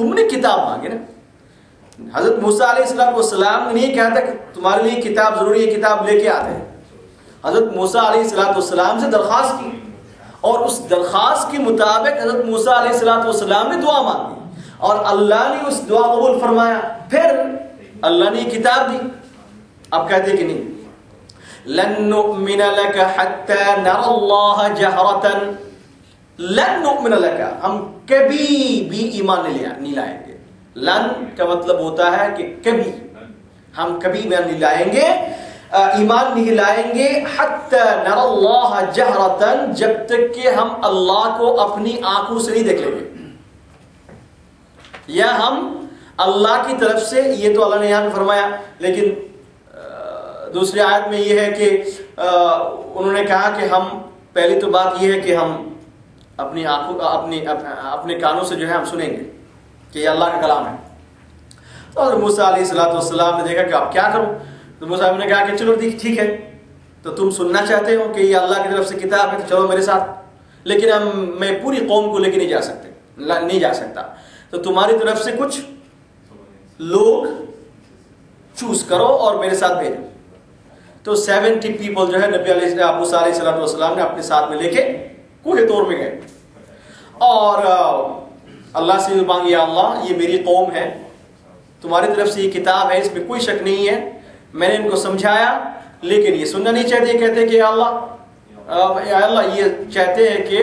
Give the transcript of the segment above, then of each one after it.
تم نے کتاب مانگی نا. حضرت موسیٰ علیہ السلام نے نہیں کہا تھا کہ تمہارے لیے کتاب ضروری ہے, کتاب لے کے آتے ہیں. حضرت موسیٰ علیہ السلام سے درخواست کی, اور اس درخواست کے مطابق حضرت موسیٰ علیہ السلام نے دعا مانگی, اور اللہ نے اس دعا قبول فرمایا. پھر اللہ نے کتاب دی. اب کہتے کہ نہیں, لن نؤمن لك حتى نرى الله جهرة. لن نؤمن لك, ہم کبھی بھی ایمان نہیں لائیں گے. لن کا مطلب ہوتا ہے کہ کبھی, ہم کبھی ایمان نہیں لائیں گے, ایمان نہیں لائیں گے. حتى نرى الله جهرة, جب تک کہ ہم اللہ کو اپنی آنکھوں سے نہیں دیکھ لیں گے. یا ہم اللہ کی طرف سے, یہ تو اللہ نے یہاں پہ فرمایا, لیکن دوسری آیت میں یہ ہے کہ انہوں نے کہا کہ ہم, پہلی تو بات یہ ہے کہ ہم اپنی آنکھوں اپنے کانوں سے جو ہے ہم سنیں گے کہ یہ اللہ کا کلام ہے. اور موسیٰ علیہ السلام نے دیکھا کہ آپ کیا کروں, تو موسیٰ نے کہا کہ چلو ٹھیک ہے, تو تم سننا چاہتے ہو کہ یہ اللہ کی طرف سے کتاب ہے, تو چلو میرے ساتھ, لیکن میں پوری قوم کو لے کے نہیں جا سکتا, تو تمہاری طرف سے کچھ لوگ چوز کرو اور میرے ساتھ بھیجو. تو 70 پیپل جو ہے نبی موسیٰ علیہ السلام نے اپنے ساتھ میں لے کے کوہ طور میں گئے, اور اللہ سے مانگی, یا اللہ یہ میری قوم ہے, تمہاری طرف سے یہ کتاب ہے, اس میں کوئی شک نہیں ہے, میں نے ان کو سمجھایا, لیکن یہ سننا نہیں چاہتے. کہتے کہ یا اللہ یہ چاہتے ہیں کہ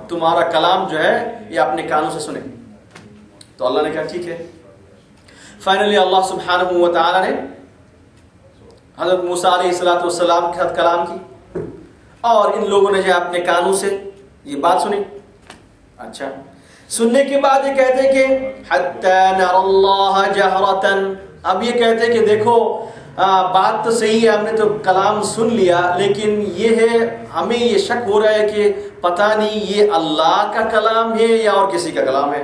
تمہارا کلام جو ہے یہ اپنے کانوں سے سنیں. تو اللہ نے کہا ٹھیک ہے. فائنلی اللہ سبحانہ و تعالی نے حضرت موسیٰ علیہ السلام کے ساتھ کلام کی, اور ان لوگوں نے جو اپنے کانوں سے یہ بات سنی. اچھا, سننے کے بعد یہ کہتے کہ حتی نر اللہ جہرتن. اب یہ کہتے کہ دیکھو بات تو صحیح ہے, ہم نے تو کلام سن لیا, لیکن یہ ہے ہمیں یہ شک ہو رہا ہے کہ پتہ نہیں یہ اللہ کا کلام ہے یا اور کسی کا کلام ہے.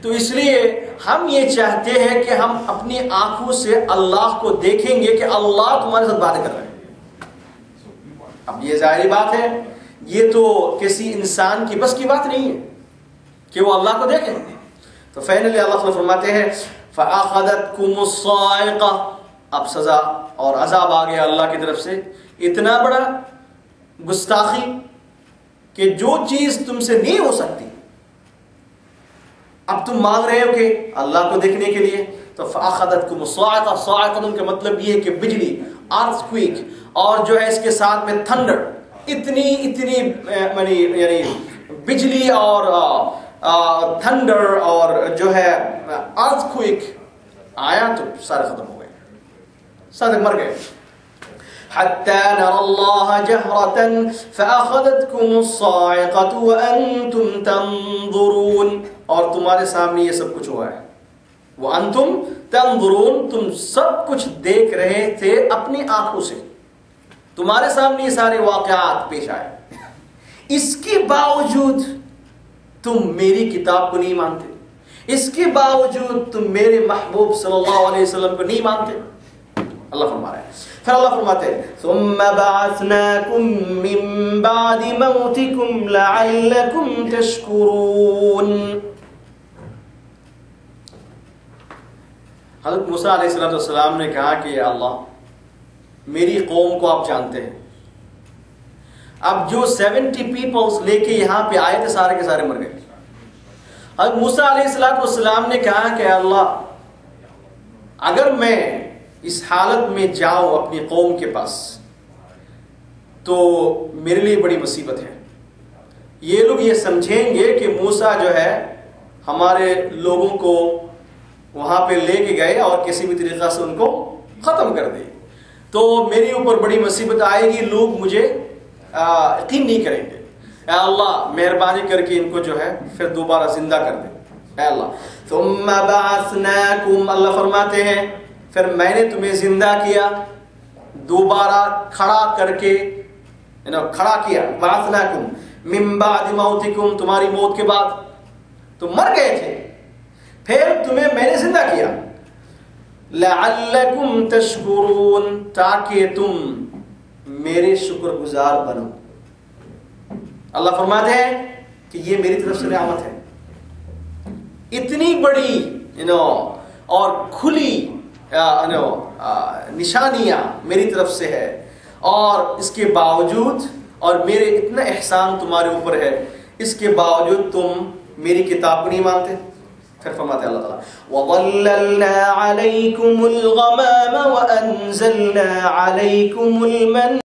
تو اس لیے ہم یہ چاہتے ہیں کہ ہم اپنی آنکھوں سے اللہ کو دیکھیں گے کہ اللہ تمہارے ساتھ باتیں کر رہے ہیں. اب یہ ظاہری بات ہے, یہ تو کسی انسان کی بس کی بات نہیں ہے کہ وہ اللہ کو دیکھیں. تو فائنلی اللہ تعالیٰ فرماتے ہیں فَأَخَذَتْكُمُ الصَّاعِقَةُ. اب سزا اور عذاب آ گیا اللہ کی طرف سے, اتنا بڑا گستاخی کہ جو چیز تم سے نہیں ہو سکتی اب تم مانگ رہے ہو کہ اللہ کو دیکھنے کے لیے. تو فَأَخَذَتْكُمُ الصَّاعِقَةُ. صاعقۃ کا مطلب یہ ہے کہ بجلی, ارتھ اور جو ہے اس کے ساتھ میں تھنڈر, اتنی یعنی بجلی اور تھنڈر اور جو ہے ارتھ آیا تو سارے ختم ہو گئے, سارے مر گئے. حتى نرى الله جهرة فأخذتكم الصاعقة وأنتم تنظرون. اور تمہارے سامنے یہ سب کچھ ہوا ہے. وأنتم تنظرون, تم سب کچھ دیکھ رہے تھے اپنی آنکھوں سے, تمہارے سامنے یہ سارے واقعات پیش آئے. اس کے باوجود تم میری کتاب کو نہیں مانتے, اس کے باوجود تم میرے محبوب صلی اللہ علیہ وسلم کو نہیں مانتے. اللہ فرما رہا ہے. پھر اللہ فرماتے ہیں ثم بعثناکم من بعد موتکم لعلکم تشکرون. حضرت موسیٰ علیہ السلام نے کہا کہ یا اللہ میری قوم کو آپ جانتے ہیں. اب جو 70 پیپلز لے کے یہاں پہ آئے تھے سارے کے سارے مر گئے. حضرت موسیٰ علیہ السلام نے کہا کہ اللہ اگر میں اس حالت میں جاؤں اپنی قوم کے پاس تو میرے لیے بڑی مصیبت ہے. یہ لوگ یہ سمجھیں گے کہ موسیٰ جو ہے ہمارے لوگوں کو وہاں پہ لے کے گئے اور کسی بھی طریقہ سے ان کو ختم کر دے, تو میرے اوپر بڑی مصیبت آئے گی, لوگ مجھے یقین نہیں کریں گے. اے اللہ مہربانی کر کے ان کو جو ہے پھر دوبارہ زندہ کر دے. اے اللہ ثم بعثناکم, اللہ فرماتے ہیں پھر میں نے تمہیں زندہ کیا, دوبارہ کھڑا کر کے کھڑا کیا. بعثناکم من بعد موتکم, تمہاری موت کے بعد تم مر گئے تھے, پھر تمہیں میں نے زندہ کیا. لعلکم تشکرون, تاکہ تم میرے شکر گزار بنو. اللہ فرماتے ہیں کہ یہ میری طرف سے نعمت ہے. اتنی بڑی اور کھلی نشانیاں میری طرف سے ہے، اور اس کے باوجود، اور میرے اتنا احسان تمہارے اوپر ہے، اس کے باوجود تم میری کتاب کو نہیں مانتے۔ پھر فرماتے اللہ تعالیٰ وَظَلَّلْنَا عَلَيْكُمُ الْغَمَامَ وَأَنزَلْنَا عَلَيْكُمُ الْمَنَّ